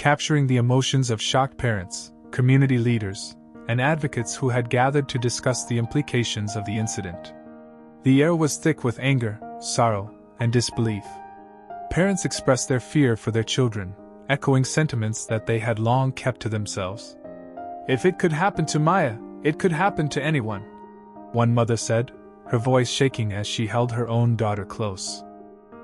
capturing the emotions of shocked parents, community leaders, and advocates who had gathered to discuss the implications of the incident. The air was thick with anger, sorrow, and disbelief. Parents expressed their fear for their children, echoing sentiments that they had long kept to themselves. "If it could happen to Maya, it could happen to anyone," one mother said, her voice shaking as she held her own daughter close.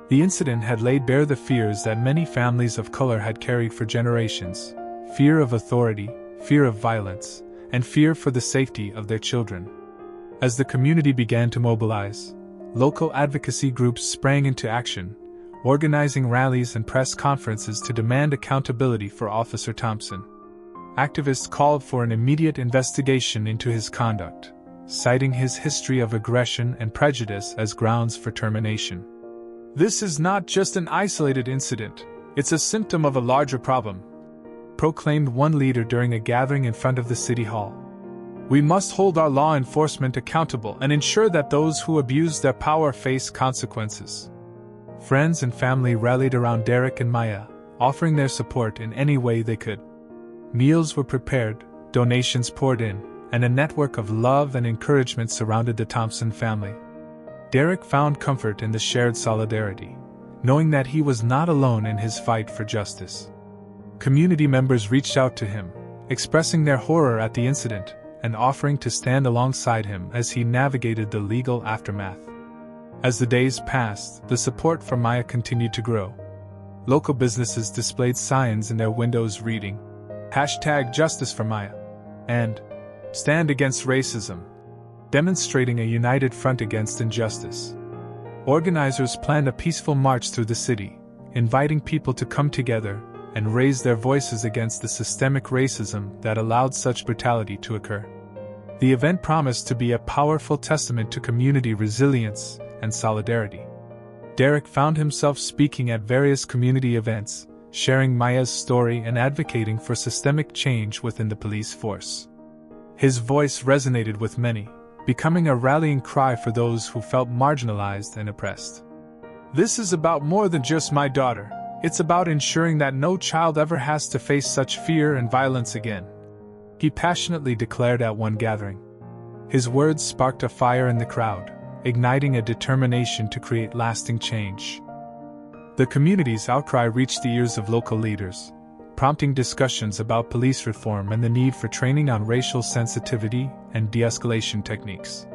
The incident had laid bare the fears that many families of color had carried for generations: fear of authority, fear of violence, and fear for the safety of their children. As the community began to mobilize, local advocacy groups sprang into action, organizing rallies and press conferences to demand accountability for Officer Thompson. Activists called for an immediate investigation into his conduct, citing his history of aggression and prejudice as grounds for termination. "This is not just an isolated incident, it's a symptom of a larger problem," proclaimed one leader during a gathering in front of the city hall. "We must hold our law enforcement accountable and ensure that those who abuse their power face consequences." Friends and family rallied around Derek and Maya, offering their support in any way they could. Meals were prepared, donations poured in, and a network of love and encouragement surrounded the Thompson family. Derek found comfort in the shared solidarity, knowing that he was not alone in his fight for justice. Community members reached out to him, expressing their horror at the incident and offering to stand alongside him as he navigated the legal aftermath. As the days passed, the support for Maya continued to grow. Local businesses displayed signs in their windows reading, #JusticeForMaya and "Stand Against Racism," demonstrating a united front against injustice. Organizers planned a peaceful march through the city, inviting people to come together and raise their voices against the systemic racism that allowed such brutality to occur. The event promised to be a powerful testament to community resilience and solidarity. Derek found himself speaking at various community events, sharing Maya's story and advocating for systemic change within the police force. His voice resonated with many, becoming a rallying cry for those who felt marginalized and oppressed. "This is about more than just my daughter. It's about ensuring that no child ever has to face such fear and violence again," he passionately declared at one gathering. His words sparked a fire in the crowd, igniting a determination to create lasting change. The community's outcry reached the ears of local leaders, prompting discussions about police reform and the need for training on racial sensitivity and de-escalation techniques.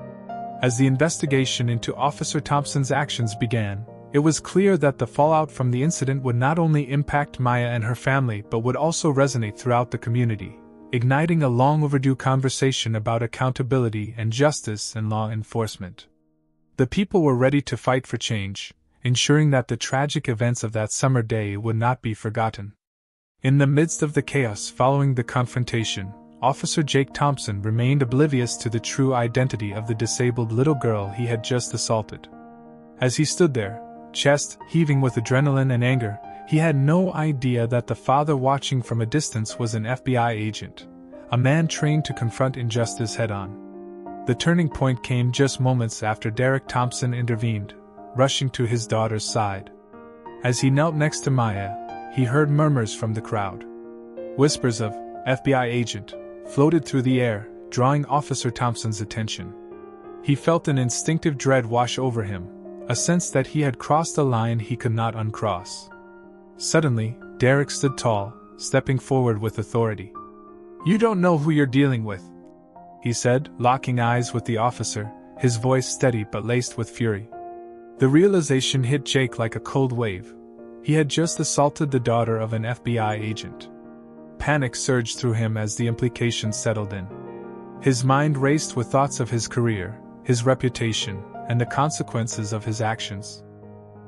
As the investigation into Officer Thompson's actions began, it was clear that the fallout from the incident would not only impact Maya and her family but would also resonate throughout the community, igniting a long-overdue conversation about accountability and justice in law enforcement. The people were ready to fight for change, ensuring that the tragic events of that summer day would not be forgotten. In the midst of the chaos following the confrontation, Officer Jake Thompson remained oblivious to the true identity of the disabled little girl he had just assaulted. As he stood there, chest heaving with adrenaline and anger, he had no idea that the father watching from a distance was an FBI agent, a man trained to confront injustice head-on. The turning point came just moments after Derek Thompson intervened, rushing to his daughter's side. As he knelt next to Maya, he heard murmurs from the crowd. Whispers of "FBI agent" floated through the air, drawing Officer Thompson's attention. He felt an instinctive dread wash over him, a sense that he had crossed a line he could not uncross. Suddenly, Derek stood tall, stepping forward with authority. "You don't know who you're dealing with," he said, locking eyes with the officer, his voice steady but laced with fury. The realization hit Jake like a cold wave. He had just assaulted the daughter of an FBI agent. Panic surged through him as the implications settled in. His mind raced with thoughts of his career, his reputation, and the consequences of his actions.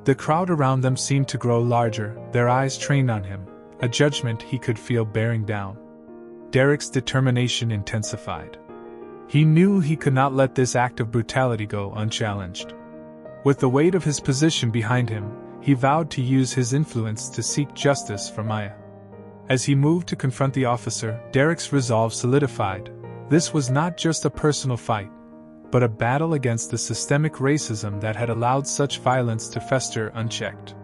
The crowd around them seemed to grow larger, their eyes trained on him, a judgment he could feel bearing down. Derek's determination intensified. He knew he could not let this act of brutality go unchallenged. With the weight of his position behind him, he vowed to use his influence to seek justice for Maya. As he moved to confront the officer, Derek's resolve solidified. This was not just a personal fight, but a battle against the systemic racism that had allowed such violence to fester unchecked.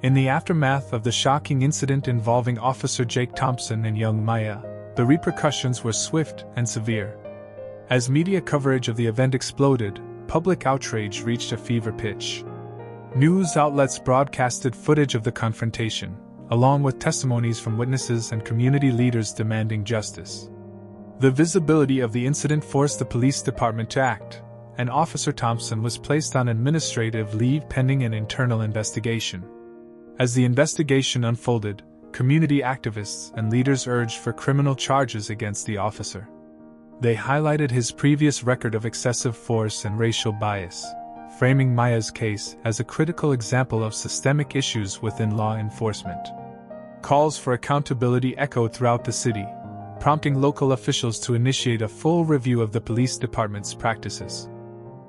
In the aftermath of the shocking incident involving Officer Jake Thompson and young Maya, the repercussions were swift and severe. As media coverage of the event exploded, public outrage reached a fever pitch. News outlets broadcasted footage of the confrontation, along with testimonies from witnesses and community leaders demanding justice. The visibility of the incident forced the police department to act, and Officer Thompson was placed on administrative leave pending an internal investigation. As the investigation unfolded, community activists and leaders urged for criminal charges against the officer. They highlighted his previous record of excessive force and racial bias, framing Maya's case as a critical example of systemic issues within law enforcement. Calls for accountability echoed throughout the city, prompting local officials to initiate a full review of the police department's practices.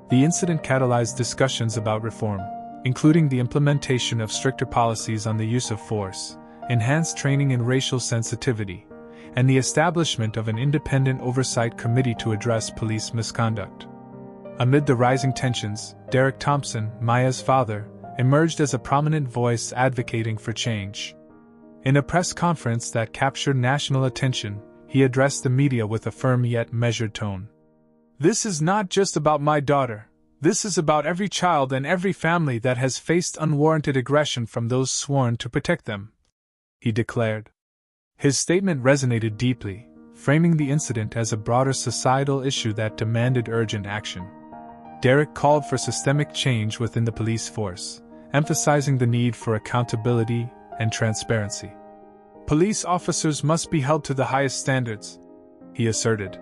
The incident catalyzed discussions about reform, including the implementation of stricter policies on the use of force, enhanced training in racial sensitivity, and the establishment of an independent oversight committee to address police misconduct. Amid the rising tensions, Derek Thompson, Maya's father, emerged as a prominent voice advocating for change. In a press conference that captured national attention, he addressed the media with a firm yet measured tone. "This is not just about my daughter. This is about every child and every family that has faced unwarranted aggression from those sworn to protect them," he declared. His statement resonated deeply, framing the incident as a broader societal issue that demanded urgent action. Derek called for systemic change within the police force, emphasizing the need for accountability and transparency. "Police officers must be held to the highest standards," he asserted.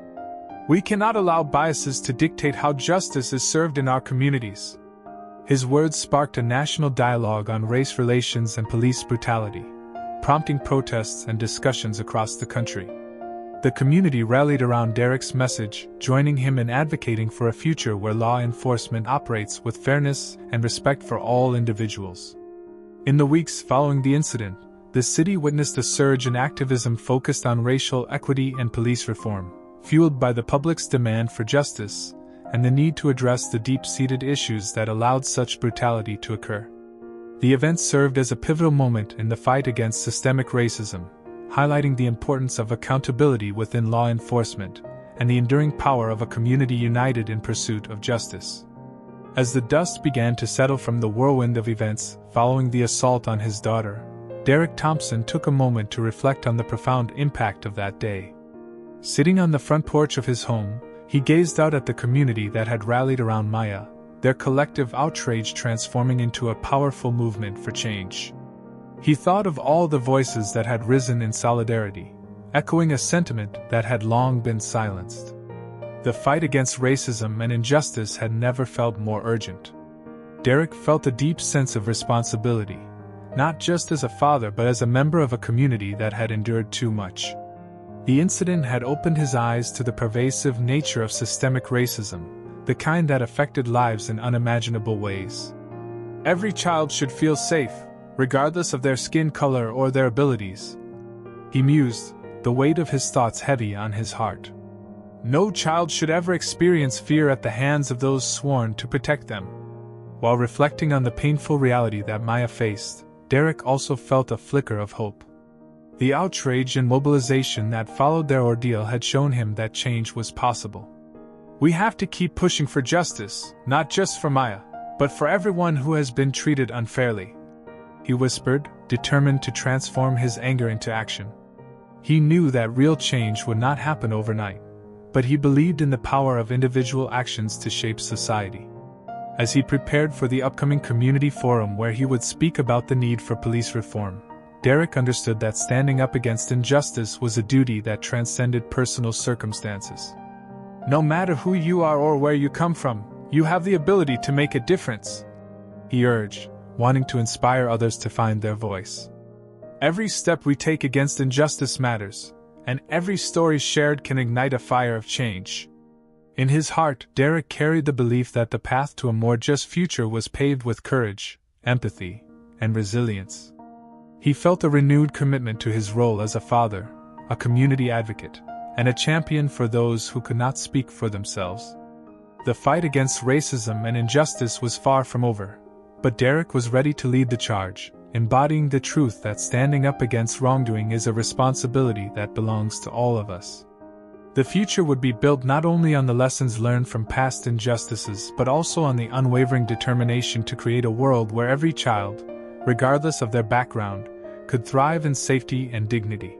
"We cannot allow biases to dictate how justice is served in our communities." His words sparked a national dialogue on race relations and police brutality, prompting protests and discussions across the country. The community rallied around Derek's message, joining him in advocating for a future where law enforcement operates with fairness and respect for all individuals. In the weeks following the incident, the city witnessed a surge in activism focused on racial equity and police reform, fueled by the public's demand for justice and the need to address the deep-seated issues that allowed such brutality to occur. The event served as a pivotal moment in the fight against systemic racism, highlighting the importance of accountability within law enforcement and the enduring power of a community united in pursuit of justice. As the dust began to settle from the whirlwind of events following the assault on his daughter, Derek Thompson took a moment to reflect on the profound impact of that day. Sitting on the front porch of his home, he gazed out at the community that had rallied around Maya, their collective outrage transforming into a powerful movement for change. He thought of all the voices that had risen in solidarity, echoing a sentiment that had long been silenced. The fight against racism and injustice had never felt more urgent. Derek felt a deep sense of responsibility, not just as a father but as a member of a community that had endured too much. The incident had opened his eyes to the pervasive nature of systemic racism, the kind that affected lives in unimaginable ways. "Every child should feel safe, regardless of their skin color or their abilities," he mused, the weight of his thoughts heavy on his heart. "No child should ever experience fear at the hands of those sworn to protect them." While reflecting on the painful reality that Maya faced, Derek also felt a flicker of hope. The outrage and mobilization that followed their ordeal had shown him that change was possible. "We have to keep pushing for justice, not just for Maya, but for everyone who has been treated unfairly," he whispered, determined to transform his anger into action. He knew that real change would not happen overnight, but he believed in the power of individual actions to shape society. As he prepared for the upcoming community forum where he would speak about the need for police reform, Derek understood that standing up against injustice was a duty that transcended personal circumstances. "No matter who you are or where you come from, you have the ability to make a difference," he urged, wanting to inspire others to find their voice. "Every step we take against injustice matters, and every story shared can ignite a fire of change." In his heart, Derek carried the belief that the path to a more just future was paved with courage, empathy, and resilience. He felt a renewed commitment to his role as a father, a community advocate, and a champion for those who could not speak for themselves. The fight against racism and injustice was far from over, but Derek was ready to lead the charge, embodying the truth that standing up against wrongdoing is a responsibility that belongs to all of us. The future would be built not only on the lessons learned from past injustices but also on the unwavering determination to create a world where every child, regardless of their background, could thrive in safety and dignity.